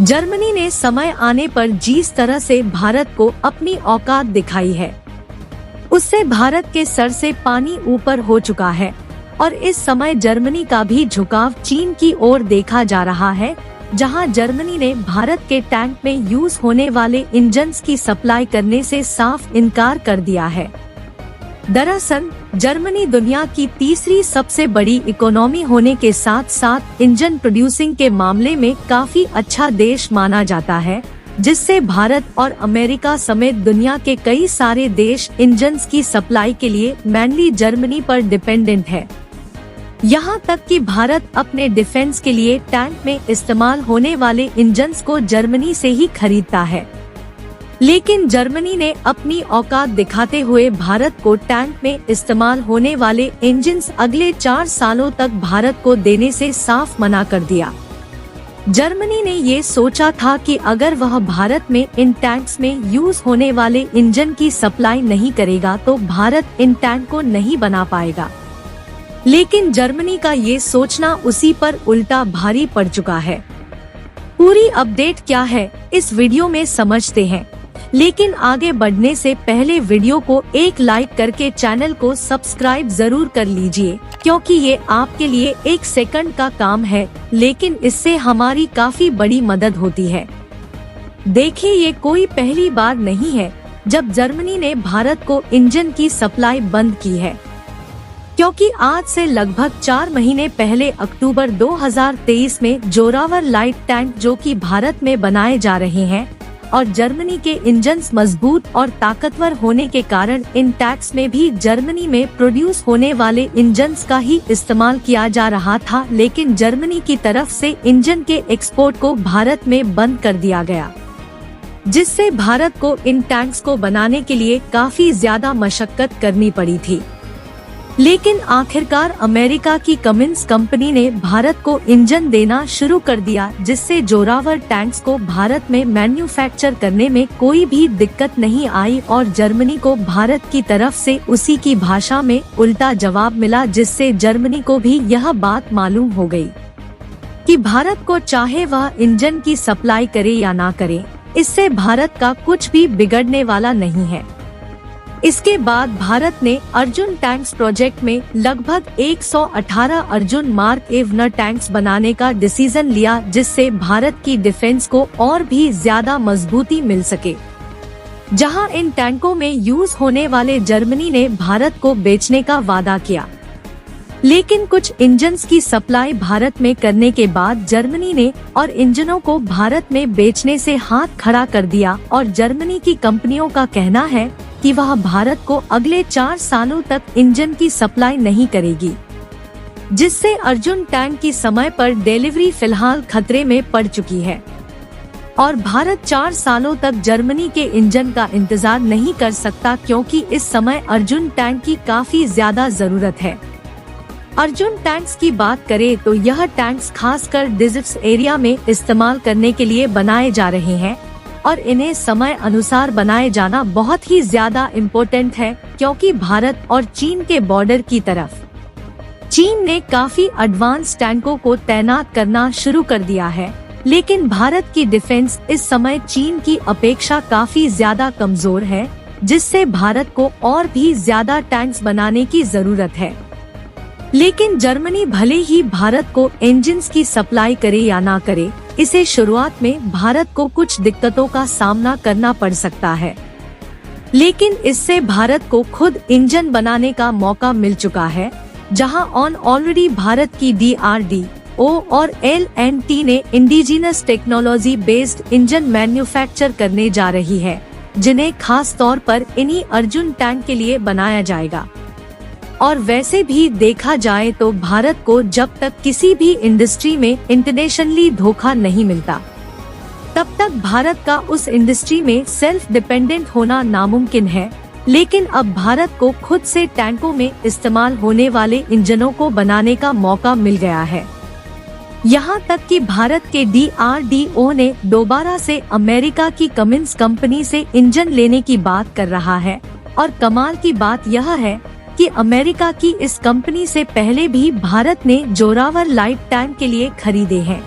Germany ने समय आने पर जिस तरह से भारत को अपनी औकात दिखाई है, उससे भारत के सर से पानी ऊपर हो चुका है और इस समय जर्मनी का भी झुकाव चीन की ओर देखा जा रहा है, जहां जर्मनी ने भारत के टैंक में यूज होने वाले इंजन्स की सप्लाई करने से साफ इनकार कर दिया है। दरअसल जर्मनी दुनिया की तीसरी सबसे बड़ी इकोनॉमी होने के साथ साथ इंजन प्रोड्यूसिंग के मामले में काफी अच्छा देश माना जाता है, जिससे भारत और अमेरिका समेत दुनिया के कई सारे देश इंजन्स की सप्लाई के लिए मेनली जर्मनी पर डिपेंडेंट है। यहाँ तक कि भारत अपने डिफेंस के लिए टैंक में इस्तेमाल होने वाले इंजन्स को जर्मनी से ही खरीदता है। लेकिन जर्मनी ने अपनी औकात दिखाते हुए भारत को टैंक में इस्तेमाल होने वाले इंजन्स अगले 4 सालों तक भारत को देने से साफ मना कर दिया। जर्मनी ने ये सोचा था कि अगर वह भारत में इन टैंक्स में यूज होने वाले इंजन की सप्लाई नहीं करेगा तो भारत इन टैंक को नहीं बना पाएगा। लेकिन जर्मनी का ये सोचना उसी पर उल्टा भारी पड़ चुका है। पूरी अपडेट क्या है इस वीडियो में समझते हैं, लेकिन आगे बढ़ने से पहले वीडियो को एक लाइक करके चैनल को सब्सक्राइब जरूर कर लीजिए, क्योंकि ये आपके लिए 1 सेकंड का काम है, लेकिन इससे हमारी काफी बड़ी मदद होती है। देखिए, ये कोई पहली बार नहीं है जब जर्मनी ने भारत को इंजन की सप्लाई बंद की है, क्योंकि आज से लगभग 4 महीने पहले अक्टूबर 2023 में जोरावर लाइट टैंक जो कि भारत में बनाए जा रहे हैं और जर्मनी के इंजन्स मजबूत और ताकतवर होने के कारण इन टैंक्स में भी जर्मनी में प्रोड्यूस होने वाले इंजन्स का ही इस्तेमाल किया जा रहा था, लेकिन जर्मनी की तरफ से इंजन के एक्सपोर्ट को भारत में बंद कर दिया गया, जिससे भारत को इन टैंक्स को बनाने के लिए काफी ज्यादा मशक्कत करनी पड़ी थी। लेकिन आखिरकार अमेरिका की कमिंस कंपनी ने भारत को इंजन देना शुरू कर दिया, जिससे जोरावर टैंक्स को भारत में मैन्युफैक्चर करने में कोई भी दिक्कत नहीं आई और जर्मनी को भारत की तरफ से उसी की भाषा में उल्टा जवाब मिला, जिससे जर्मनी को भी यह बात मालूम हो गई कि भारत को चाहे वह इंजन की सप्लाई करे या ना करे, इससे भारत का कुछ भी बिगड़ने वाला नहीं है। इसके बाद भारत ने अर्जुन टैंक्स प्रोजेक्ट में लगभग 118 अर्जुन मार्क एवन टैंक्स बनाने का डिसीजन लिया, जिससे भारत की डिफेंस को और भी ज्यादा मजबूती मिल सके। जहां इन टैंकों में यूज होने वाले जर्मनी ने भारत को बेचने का वादा किया, लेकिन कुछ इंजन्स की सप्लाई भारत में करने के बाद जर्मनी ने और इंजनों को भारत में बेचने से हाथ खड़ा कर दिया और जर्मनी की कंपनियों का कहना है कि वह भारत को अगले 4 सालों तक इंजन की सप्लाई नहीं करेगी, जिससे अर्जुन टैंक की समय पर डिलीवरी फिलहाल खतरे में पड़ चुकी है और भारत 4 सालों तक जर्मनी के इंजन का इंतजार नहीं कर सकता, क्योंकि इस समय अर्जुन टैंक की काफी ज्यादा जरूरत है। अर्जुन टैंक्स की बात करें तो यह टैंक्स खासकर डिजर्ट्स एरिया में इस्तेमाल करने के लिए बनाए जा रहे हैं और इन्हें समय अनुसार बनाए जाना बहुत ही ज्यादा इम्पोर्टेंट है, क्योंकि भारत और चीन के बॉर्डर की तरफ चीन ने काफी एडवांस टैंकों को तैनात करना शुरू कर दिया है, लेकिन भारत की डिफेंस इस समय चीन की अपेक्षा काफी ज्यादा कमजोर है, जिससे भारत को और भी ज्यादा टैंक्स बनाने की जरूरत है। लेकिन जर्मनी भले ही भारत को इंजन्स की सप्लाई करे या ना करे, इसे शुरुआत में भारत को कुछ दिक्कतों का सामना करना पड़ सकता है, लेकिन इससे भारत को खुद इंजन बनाने का मौका मिल चुका है, जहां ऑलरेडी भारत की DRDO और L&T ने indigenous technology based engine manufacture करने जा रही है, जिन्हें खास तौर पर इन्हीं अर्जुन टैंक के लिए बनाया जाएगा। और वैसे भी देखा जाए तो भारत को जब तक किसी भी इंडस्ट्री में इंटरनेशनली धोखा नहीं मिलता, तब तक भारत का उस इंडस्ट्री में सेल्फ डिपेंडेंट होना नामुमकिन है। लेकिन अब भारत को खुद से टैंकों में इस्तेमाल होने वाले इंजनों को बनाने का मौका मिल गया है। यहाँ तक कि भारत के DRDO ने दोबारा से अमेरिका की कमिंस कंपनी से इंजन लेने की बात कर रहा है और कमाल की बात यह है कि अमेरिका की इस कंपनी से पहले भी भारत ने जोरावर लाइट टैंक के लिए खरीदे हैं।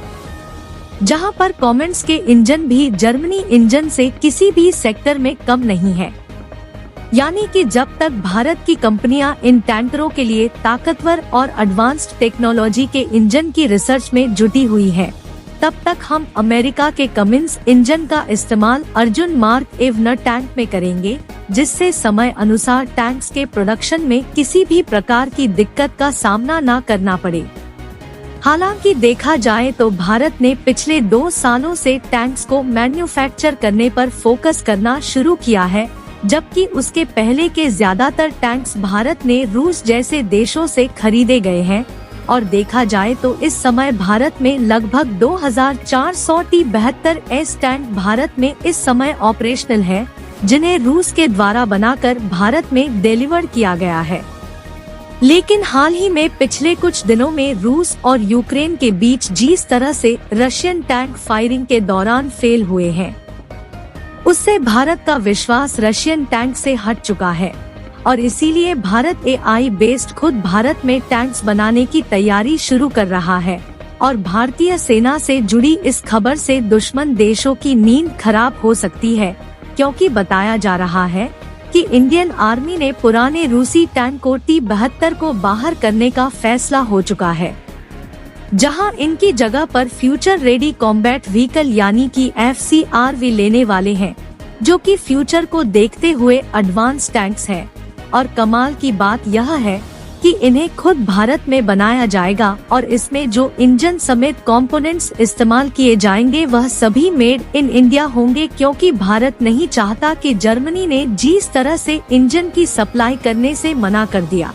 जहां पर कमेंट्स के इंजन भी जर्मनी इंजन से किसी भी सेक्टर में कम नहीं है। यानी कि जब तक भारत की कंपनियां इन टैंकरों के लिए ताकतवर और एडवांस्ड टेक्नोलॉजी के इंजन की रिसर्च में जुटी हुई है, तब तक हम अमेरिका के कमिंस इंजन का इस्तेमाल अर्जुन मार्क एवन टैंक में करेंगे, जिससे समय अनुसार टैंक्स के प्रोडक्शन में किसी भी प्रकार की दिक्कत का सामना न करना पड़े। हालांकि देखा जाए तो भारत ने पिछले 2 सालों से टैंक्स को मैन्युफैक्चर करने पर फोकस करना शुरू किया है, जबकि उसके पहले के ज्यादातर टैंक्स भारत ने रूस जैसे देशों से खरीदे गए हैं। और देखा जाए तो इस समय भारत में लगभग 2400 T-72S टैंक भारत में इस समय ऑपरेशनल है, जिन्हें रूस के द्वारा बनाकर भारत में डिलीवर किया गया है। लेकिन हाल ही में पिछले कुछ दिनों में रूस और यूक्रेन के बीच जिस तरह से रशियन टैंक फायरिंग के दौरान फेल हुए हैं, उससे भारत का विश्वास रशियन टैंक से हट चुका है और इसीलिए भारत AI बेस्ड खुद भारत में टैंक्स बनाने की तैयारी शुरू कर रहा है। और भारतीय सेना से जुड़ी इस खबर से दुश्मन देशों की नींद खराब हो सकती है, क्योंकि बताया जा रहा है कि इंडियन आर्मी ने पुराने रूसी टैंक को T-72 को बाहर करने का फैसला हो चुका है, जहां इनकी जगह पर फ्यूचर रेडी कॉम्बैट व्हीकल यानी कि FCRV लेने वाले हैं, जो कि फ्यूचर को देखते हुए एडवांस टैंक्स हैं। और कमाल की बात यह है कि इन्हें खुद भारत में बनाया जाएगा और इसमें जो इंजन समेत कंपोनेंट्स इस्तेमाल किए जाएंगे वह सभी मेड इन इंडिया होंगे, क्योंकि भारत नहीं चाहता कि जर्मनी ने जिस तरह से इंजन की सप्लाई करने से मना कर दिया,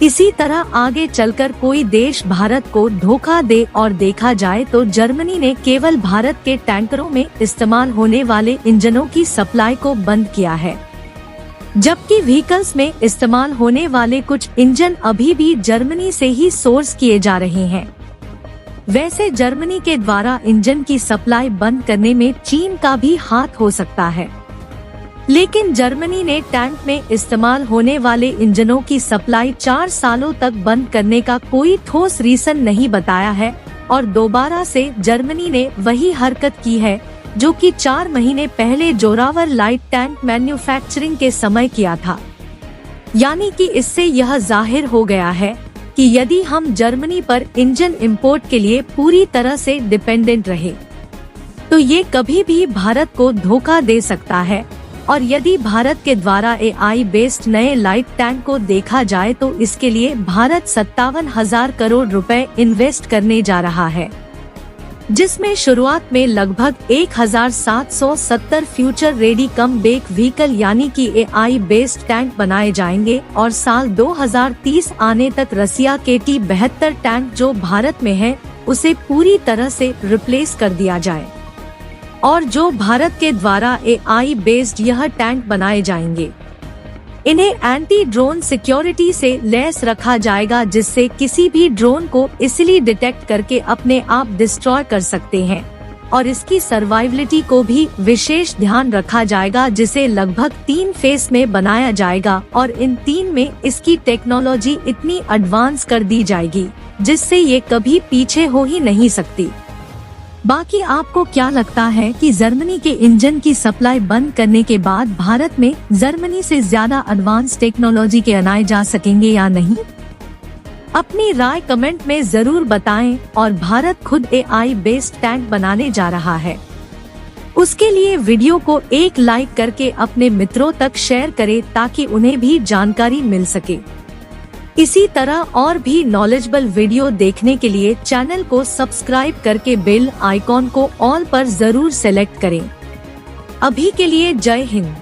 इसी तरह आगे चलकर कोई देश भारत को धोखा दे। और देखा जाए तो जर्मनी ने केवल भारत के टैंकरों में इस्तेमाल होने वाले इंजनों की सप्लाई को बंद किया है, जबकि व्हीकल्स में इस्तेमाल होने वाले कुछ इंजन अभी भी जर्मनी से ही सोर्स किए जा रहे हैं। वैसे जर्मनी के द्वारा इंजन की सप्लाई बंद करने में चीन का भी हाथ हो सकता है, लेकिन जर्मनी ने टैंक में इस्तेमाल होने वाले इंजनों की सप्लाई 4 सालों तक बंद करने का कोई ठोस रीजन नहीं बताया है। और दोबारा से जर्मनी ने वही हरकत की है जो कि 4 महीने पहले जोरावर लाइट टैंक मैन्युफैक्चरिंग के समय किया था। यानी कि इससे यह जाहिर हो गया है कि यदि हम जर्मनी पर इंजन इंपोर्ट के लिए पूरी तरह से डिपेंडेंट रहे, तो ये कभी भी भारत को धोखा दे सकता है। और यदि भारत के द्वारा AI बेस्ड नए लाइट टैंक को देखा जाए तो इसके लिए भारत 57,000 करोड़ रुपए इन्वेस्ट करने जा रहा है, जिसमें शुरुआत में लगभग 1770 future ready come back vehicle यानी कि AI बेस्ड टैंक बनाए जाएंगे और साल 2030 आने तक रसिया के T-72 टैंक जो भारत में है उसे पूरी तरह से रिप्लेस कर दिया जाए और जो भारत के द्वारा AI बेस्ड यह टैंक बनाए जाएंगे, इन्हें एंटी ड्रोन सिक्योरिटी से लैस रखा जाएगा, जिससे किसी भी ड्रोन को इजीली डिटेक्ट करके अपने आप डिस्ट्रॉय कर सकते हैं। और इसकी सर्वाइवलिटी को भी विशेष ध्यान रखा जाएगा, जिसे लगभग 3 फेस में बनाया जाएगा और इन 3 में इसकी टेक्नोलॉजी इतनी एडवांस कर दी जाएगी जिससे ये कभी पीछे हो ही नहीं सकती। बाकी आपको क्या लगता है कि जर्मनी के इंजन की सप्लाई बंद करने के बाद भारत में जर्मनी से ज्यादा एडवांस टेक्नोलॉजी के बनाए जा सकेंगे या नहीं? अपनी राय कमेंट में जरूर बताएं। और भारत खुद AI बेस्ड टैंक बनाने जा रहा है, उसके लिए वीडियो को एक लाइक करके अपने मित्रों तक शेयर करें ताकि उन्हें भी जानकारी मिल सके। इसी तरह और भी नॉलेजेबल वीडियो देखने के लिए चैनल को सब्सक्राइब करके बेल आइकॉन को ऑल पर जरूर सेलेक्ट करें। अभी के लिए जय हिंद।